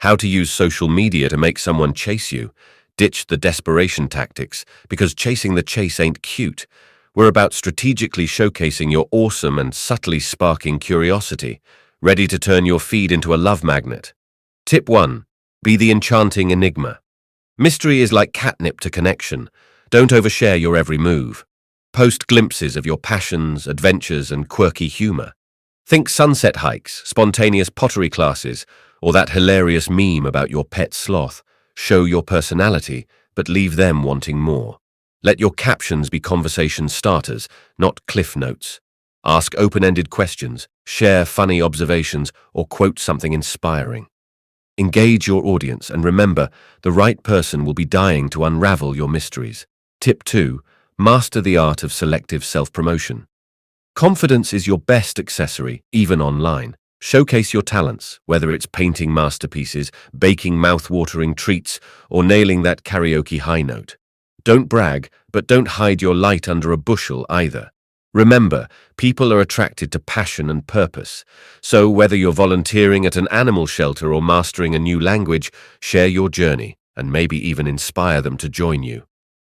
How to use social media to make someone chase you. Ditch the desperation tactics, because chasing the chase ain't cute. We're about strategically showcasing your awesome and subtly sparking curiosity, ready to turn your feed into a love magnet. Tip 1. Be the enchanting enigma. Mystery is like catnip to connection. Don't overshare your every move. Post glimpses of your passions, adventures, and quirky humor. Think sunset hikes, spontaneous pottery classes, or that hilarious meme about your pet sloth. Show your personality, but leave them wanting more. Let your captions be conversation starters, not cliff notes. Ask open-ended questions, share funny observations, or quote something inspiring. Engage your audience, and remember, the right person will be dying to unravel your mysteries. Tip 2. Master the art of selective self-promotion. Confidence is your best accessory, even online. Showcase your talents, whether it's painting masterpieces, baking mouth-watering treats, or nailing that karaoke high note. Don't brag, but don't hide your light under a bushel either. Remember, people are attracted to passion and purpose. So whether you're volunteering at an animal shelter or mastering a new language, share your journey and maybe even inspire them to join you.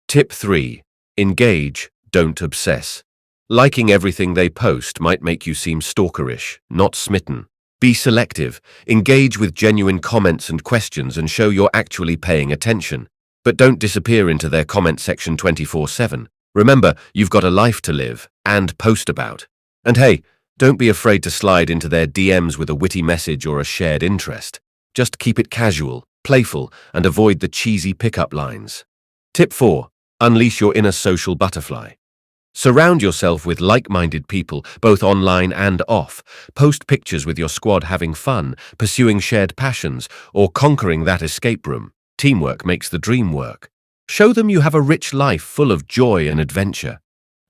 Tip 3. Engage, don't obsess. Liking everything they post might make you seem stalkerish, not smitten. Be selective, engage with genuine comments and questions, and show you're actually paying attention. But don't disappear into their comment section 24/7. Remember, you've got a life to live and post about. And hey, don't be afraid to slide into their DMs with a witty message or a shared interest. Just keep it casual, playful, and avoid the cheesy pickup lines. Tip 4. Unleash your inner social butterfly. Surround yourself with like-minded people, both online and off. Post pictures with your squad having fun, pursuing shared passions, or conquering that escape room. Teamwork makes the dream work. Show them you have a rich life full of joy and adventure.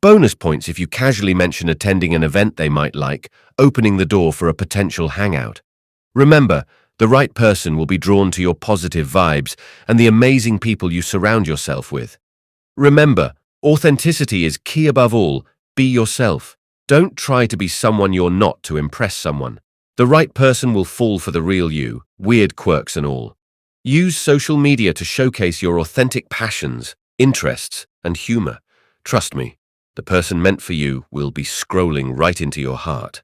Bonus points if you casually mention attending an event they might like, opening the door for a potential hangout. Remember, the right person will be drawn to your positive vibes and the amazing people you surround yourself with. Remember, authenticity is key above all. Be yourself. Don't try to be someone you're not to impress someone. The right person will fall for the real you, weird quirks and all. Use social media to showcase your authentic passions, interests, and humor. Trust me, the person meant for you will be scrolling right into your heart.